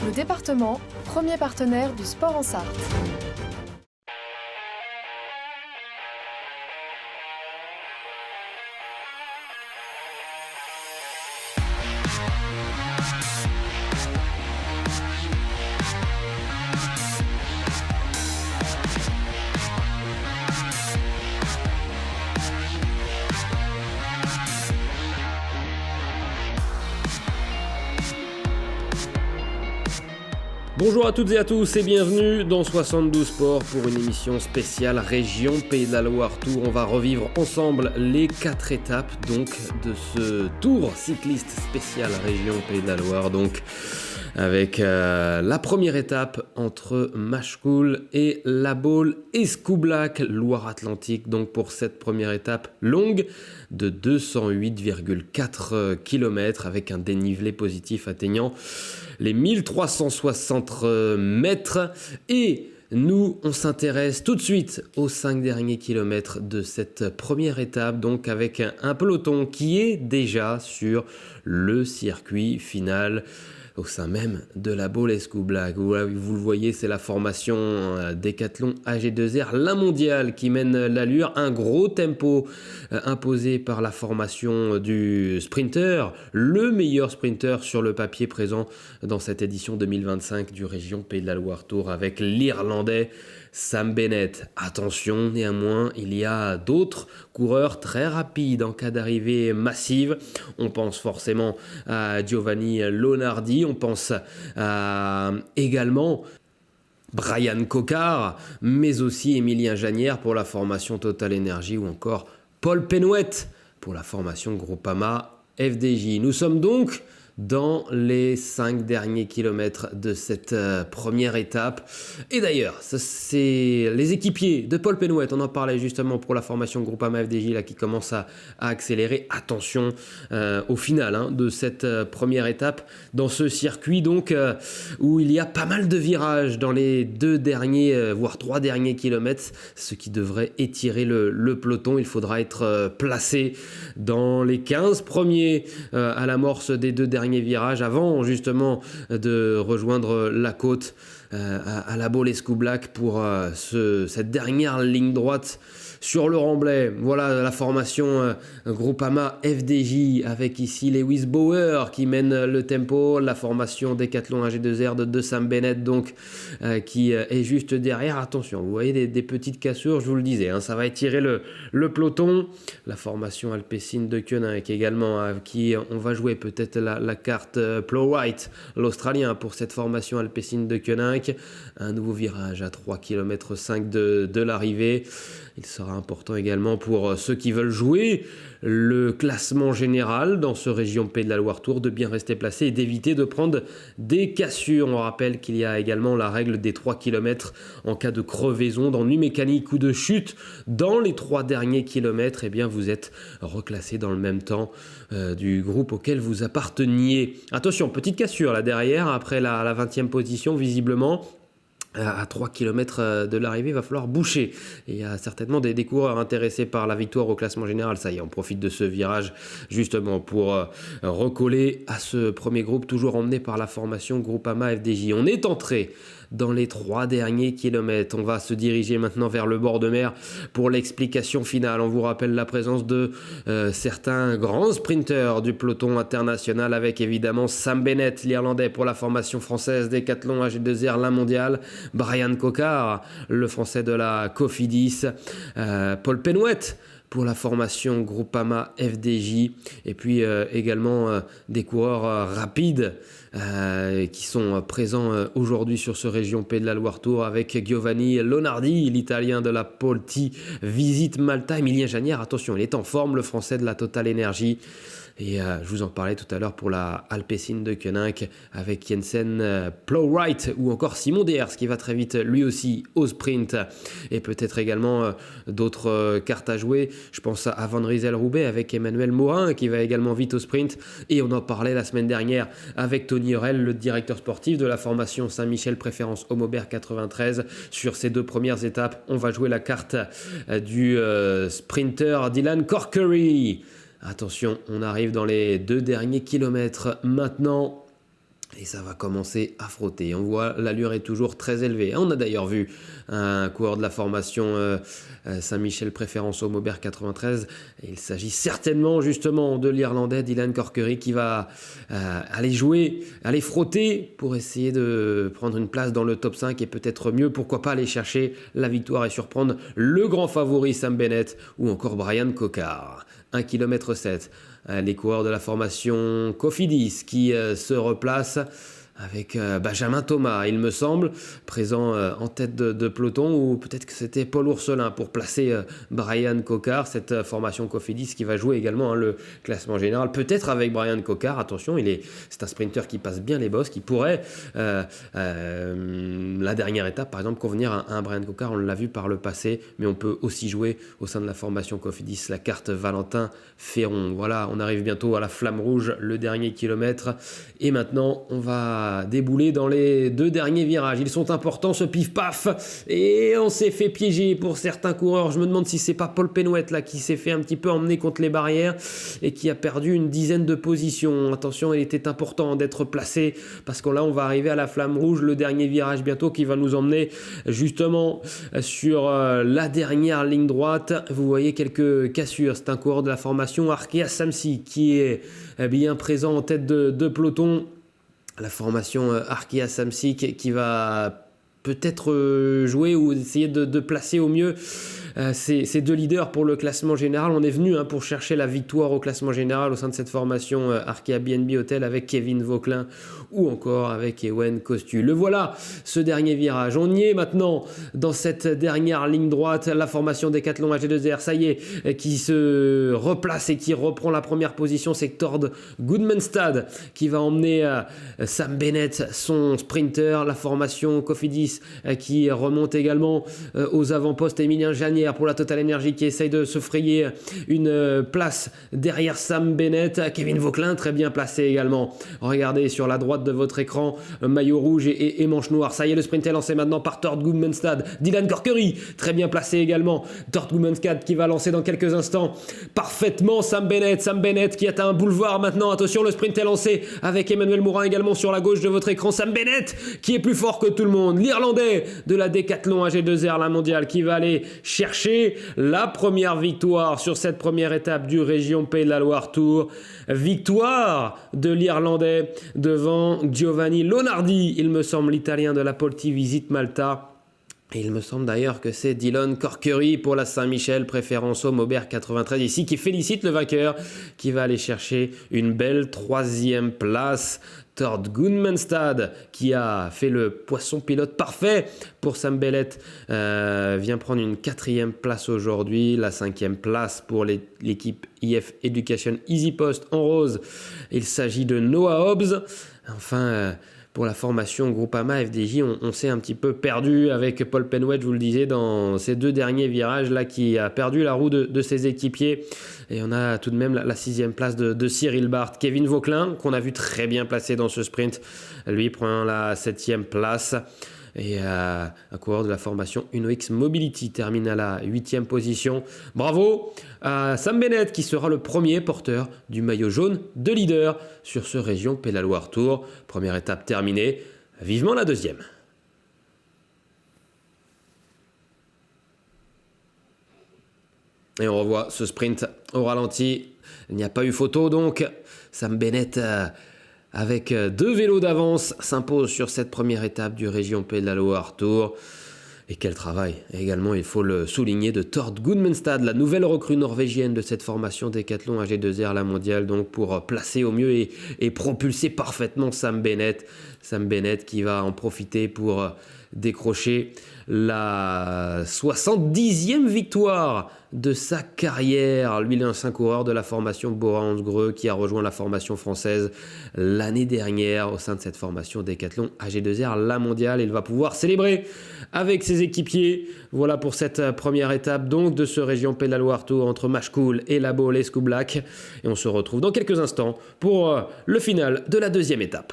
Le département, premier partenaire du sport en Sarthe. Bonjour à toutes et à tous et bienvenue dans 72 Sports pour une émission spéciale Région Pays de la Loire Tour. On va revivre ensemble les 4 étapes donc de ce tour cycliste spécial Région Pays de la Loire. Donc avec la première étape entre Machecoul et La Baule Escoublac, Loire-Atlantique. Donc pour cette première étape longue de 208,4 km avec un dénivelé positif atteignant les 1360 mètres. Et nous, on s'intéresse tout de suite aux 5 derniers kilomètres de cette première étape, donc avec un peloton qui est déjà sur le circuit final au sein même de La Baule Escoublac. Vous le voyez, c'est la formation Décathlon AG2R, la mondiale qui mène l'allure. Un gros tempo imposé par la formation du sprinter, le meilleur sprinter sur le papier présent dans cette édition 2025 du Région Pays de la Loire Tour avec l'Irlandais Sam Bennett. Attention, néanmoins, il y a d'autres coureurs très rapides en cas d'arrivée massive. On pense forcément à Giovanni Lonardi, on pense à également Brian Coquard, mais aussi Emilien Janière pour la formation Total Energy ou encore Paul Penouet pour la formation Groupama FDJ. Nous sommes donc dans les 5 derniers kilomètres de cette première étape. Et d'ailleurs, c'est les équipiers de Paul Penouet, on en parlait justement pour la formation Groupama FDJ là, qui commence à accélérer. Attention au final de cette première étape dans ce circuit donc où il y a pas mal de virages dans les 2 derniers, voire 3 derniers kilomètres, ce qui devrait étirer le peloton. Il faudra être placé dans les 15 premiers à l'amorce des 2 derniers virages avant justement de rejoindre la côte à La Baule Escoublac pour cette dernière ligne droite sur le remblai. Voilà la formation Groupama FDJ avec ici Lewis Bauer qui mène le tempo, la formation Décathlon AG2R de Sam Bennett donc qui est juste derrière. Attention, vous voyez des petites cassures, je vous le disais, ça va étirer le peloton. La formation Alpecin de Koenig également avec qui on va jouer peut-être la carte Plowright, l'Australien pour cette formation Alpecin de Koenig. Un nouveau virage à 3,5 km de l'arrivée. Il sera important également pour ceux qui veulent jouer le classement général dans ce Région Pays de la Loire Tour de bien rester placé et d'éviter de prendre des cassures. On rappelle qu'il y a également la règle des 3 km en cas de crevaison, d'ennui mécanique ou de chute dans les 3 derniers kilomètres. Eh bien, vous êtes reclassé dans le même temps du groupe auquel vous apparteniez. Attention, petite cassure là derrière après la 20e position visiblement. À 3 km de l'arrivée, il va falloir boucher. Et il y a certainement des coureurs intéressés par la victoire au classement général. Ça y est, on profite de ce virage justement pour recoller à ce premier groupe, toujours emmené par la formation Groupama FDJ. On est entré dans les 3 derniers kilomètres. On va se diriger maintenant vers le bord de mer pour l'explication finale. On vous rappelle la présence de certains grands sprinteurs du peloton international avec évidemment Sam Bennett, l'Irlandais pour la formation française Décathlon AG2R, la mondiale, Brian Coquard, le français de la Cofidis, Paul Penouet pour la formation Groupama FDJ et puis également des coureurs rapides qui sont présents aujourd'hui sur ce Région Pays de la Loire Tour avec Giovanni Lonardi, l'italien de la Polti Visite Malta, Emilien Janière, attention, il est en forme, le français de la Total Energy. Et je vous en parlais tout à l'heure pour la Alpecin de Koenig avec Jensen Plowright ou encore Simon Deers qui va très vite lui aussi au sprint. Et peut-être également d'autres cartes à jouer. Je pense à Van Rysel-Roubaix avec Emmanuel Morin qui va également vite au sprint. Et on en parlait la semaine dernière avec Tony Horel, le directeur sportif de la formation Saint-Michel Préférence Aumobert 93. Sur ces 2 premières étapes, on va jouer la carte du sprinter Dylan Corkery. Attention, on arrive dans les 2 derniers kilomètres maintenant Et ça va commencer à frotter. On voit l'allure est toujours très élevée. On a d'ailleurs vu un coureur de la formation Saint-Michel Préférence au Maubert 93. Et il s'agit certainement justement de l'Irlandais Dylan Corkery qui va aller jouer, aller frotter pour essayer de prendre une place dans le top 5 et peut-être mieux, pourquoi pas aller chercher la victoire et surprendre le grand favori Sam Bennett ou encore Brian Cocard. 1 km 7. Les coureurs de la formation Cofidis qui se replacent avec Benjamin Thomas, il me semble, présent en tête de peloton, ou peut-être que c'était Paul Ourselin pour placer Brian Cocard, cette formation Cofidis qui va jouer également le classement général, peut-être avec Brian Cocard, attention, c'est un sprinter qui passe bien les bosses, qui pourrait, la dernière étape par exemple, convenir à un Brian Cocard, on l'a vu par le passé, mais on peut aussi jouer au sein de la formation Cofidis la carte Valentin Ferron. Voilà, on arrive bientôt à la flamme rouge, le dernier kilomètre, et maintenant on va débouler dans les 2 derniers virages. Ils sont importants, ce pif-paf, et on s'est fait piéger pour certains coureurs. Je me demande si c'est pas Paul Penouette là qui s'est fait un petit peu emmener contre les barrières et qui a perdu une dizaine de positions. Attention, il était important d'être placé parce que là on va arriver à la flamme rouge, le dernier virage bientôt qui va nous emmener justement sur la dernière ligne droite. Vous voyez quelques cassures. C'est un coureur de la formation Arkea Samsic qui est bien présent en tête de peloton. La formation Arkea Samsic qui va peut-être jouer ou essayer de placer au mieux ces 2 leaders pour le classement général. On est venu pour chercher la victoire au classement général au sein de cette formation Arkea BNB Hotel avec Kevin Vauquelin ou encore avec Ewen Costu. Le voilà, ce dernier virage. On y est maintenant dans cette dernière ligne droite. La formation Decathlon AG2R, ça y est, qui se replace et qui reprend la première position. C'est Tord Gudmundstad qui va emmener Sam Bennett, son sprinter. La formation Cofidis qui remonte également aux avant-postes. Emilien Janière pour la Total Energy qui essaye de se frayer une place derrière Sam Bennett. Kevin Vauquelin très bien placé également. Regardez sur la droite de votre écran, maillot rouge et manche noire. Ça y est, le sprint est lancé maintenant par Tord Gudmundstad. Dylan Corkery très bien placé également. Tord Gudmundstad qui va lancer dans quelques instants parfaitement Sam Bennett qui atteint un boulevard maintenant. Attention, le sprint est lancé avec Emmanuel Mourin également sur la gauche de votre écran. Sam Bennett qui est plus fort que tout le monde. L'Irlandais de la Decathlon AG2R, la mondiale, qui va aller chercher la première victoire sur cette première étape du Région Pays de la Loire Tour. Victoire de l'Irlandais devant Giovanni Lonardi, il me semble, l'Italien de la Polti Visit Malta. Et il me semble d'ailleurs que c'est Dylan Corkery pour la Saint-Michel Préférence au Maubert 93 ici qui félicite le vainqueur, qui va aller chercher une belle 3e place. Tord Gudmundstad qui a fait le poisson pilote parfait pour Sam Bennett vient prendre une 4e place aujourd'hui, la 5e place pour l'équipe IF Education Easy Post en rose. Il s'agit de Noah Hobbs. Enfin, pour la formation Groupama FDJ, on s'est un petit peu perdu avec Paul Penouette, je vous le disais, dans ces 2 derniers virages là, qui a perdu la roue de ses équipiers. Et on a tout de même la 6e place de Cyril Barth. Kevin Vauquelin, qu'on a vu très bien placé dans ce sprint, lui prend la 7e place. Et un coureur de la formation UnoX Mobility termine à la 8e position. Bravo à Sam Bennett qui sera le premier porteur du maillot jaune de leader sur ce Région Pays de la Loire Tour. Première étape terminée, vivement la 2e. Et on revoit ce sprint au ralenti. Il n'y a pas eu photo donc. Sam Bennett avec 2 vélos d'avance s'impose sur cette première étape du Région Pays de la Loire Tour. Et quel travail également, il faut le souligner, de Tord Gudmundstad, la nouvelle recrue norvégienne de cette formation Decathlon AG2R, la mondiale, donc pour placer au mieux et propulser parfaitement Sam Bennett. Sam Bennett qui va en profiter pour décrocher la 70e victoire de sa carrière. Lui, l'ancien coureur de la formation Bora-Hansgrohe qui a rejoint la formation française l'année dernière au sein de cette formation Decathlon AG2R, la mondiale. Il va pouvoir célébrer avec ses équipiers. Voilà pour cette première étape donc de ce Région Pays de la Loire Tour entre Machecoul et Labo Lescou Black. Et on se retrouve dans quelques instants pour le final de la 2e étape.